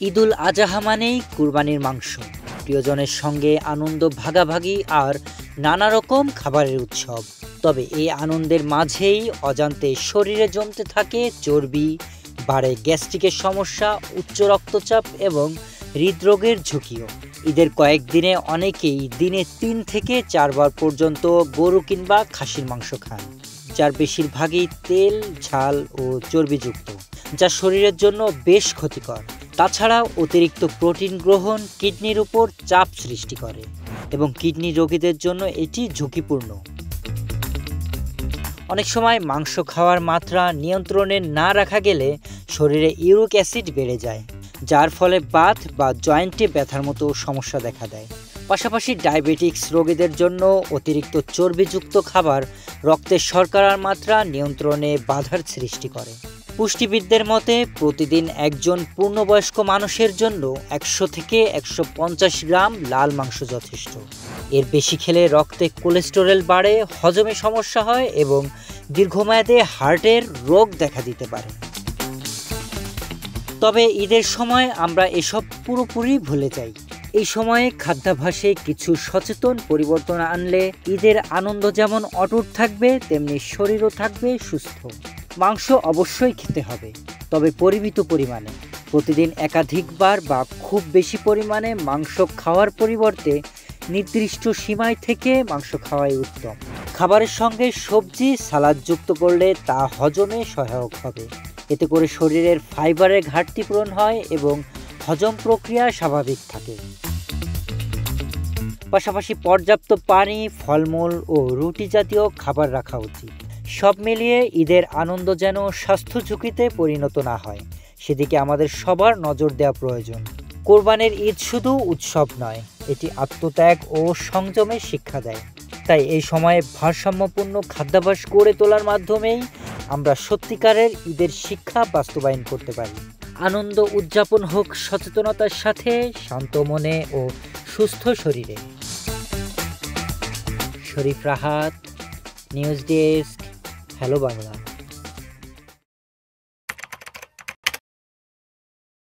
ঈদুল আজহা মানেই কুরবানির মাংস, প্রিয়জনের সঙ্গে আনন্দ ভাগাভাগি আর নানা রকম খাবারের উৎসব। তবে এই আনন্দের মাঝেই অজান্তে শরীরে জমতে থাকে চর্বি, বাড়ে গ্যাস্ট্রিকের সমস্যা, উচ্চ রক্তচাপ এবং হৃদরোগের ঝুঁকিও। ঈদের কয়েকদিনে অনেকেই দিনে ৩ থেকে ৪ বার পর্যন্ত গরু কিংবা খাসির মাংস খান, যার বেশিরভাগই তেল, ঝাল ও চর্বিযুক্ত, যা শরীরের জন্য বেশ ক্ষতিকর। তাছাড়া অতিরিক্ত প্রোটিন গ্রহণ কিডনির উপর চাপ সৃষ্টি করে এবং কিডনি রোগীদের জন্য এটি ঝুঁকিপূর্ণ। অনেক সময় মাংস খাওয়ার মাত্রা নিয়ন্ত্রণে না রাখা গেলে শরীরে ইউরিক অ্যাসিড বেড়ে যায়, যার ফলে বাত বা জয়েন্টে ব্যথার মতো সমস্যা দেখা দেয়। পাশাপাশি ডায়াবেটিক্স রোগীদের জন্য অতিরিক্ত চর্বিযুক্ত খাবার রক্তের শর্করার মাত্রা নিয়ন্ত্রণে বাধার সৃষ্টি করে। পুষ্টিবিদদের মতে প্রতিদিন একজন পূর্ণবয়স্ক মানুষের জন্য ১০০ থেকে ১৫০ গ্রাম লাল মাংস যথেষ্ট। এর বেশি খেলে রক্তে কোলেস্টেরল বাড়ে, হজমে সমস্যা হয় এবং দীর্ঘমেয়াদে হার্টের রোগ দেখা দিতে পারে। তবে ঈদের সময় আমরা এসব পুরোপুরি ভুলে যাই। এই সময়ে খাদ্যাভ্যাসে কিছু সচেতন পরিবর্তন আনলে ঈদের আনন্দ যেমন অটুট থাকবে, তেমনি শরীরও থাকবে সুস্থ। মাংস অবশ্যই খেতে হবে, তবে পরিমিত পরিমাণে। প্রতিদিন একাধিকবার বা খুব বেশি পরিমাণে মাংস খাওয়ার পরিবর্তে নির্দিষ্ট সীমায় থেকে মাংস খাওয়াই উত্তম। খাবারের সঙ্গে সবজি, সালাদ যুক্ত করলে তা হজমে সহায়ক হবে। এতে করে শরীরের ফাইবারের ঘাটতি পূরণ হয় এবং হজম প্রক্রিয়া স্বাভাবিক থাকে। পাশাপাশি পর্যাপ্ত পানি, ফলমূল ও রুটি জাতীয় খাবার রাখা উচিত। সব মিলিয়ে ঈদের আনন্দ যেন স্বাস্থ্য ঝুঁকিতে পরিণত না হয়, সেদিকে আমাদের সবার নজর দেওয়া প্রয়োজন। কোরবানির ঈদ শুধু উৎসব নয়, এটি আত্মত্যাগ ও সংযমের শিক্ষা দেয়। তাই এই সময়ে ভারসাম্যপূর্ণ খাদ্যাভ্যাস গড়ে তোলার মাধ্যমেই আমরা সত্যিকারের ঈদের শিক্ষা বাস্তবায়ন করতে পারি। আনন্দ উদযাপন হোক সচেতনতার সাথে, শান্ত মনে ও সুস্থ শরীরে। Sharif Rahat, news desk, hello Bangla.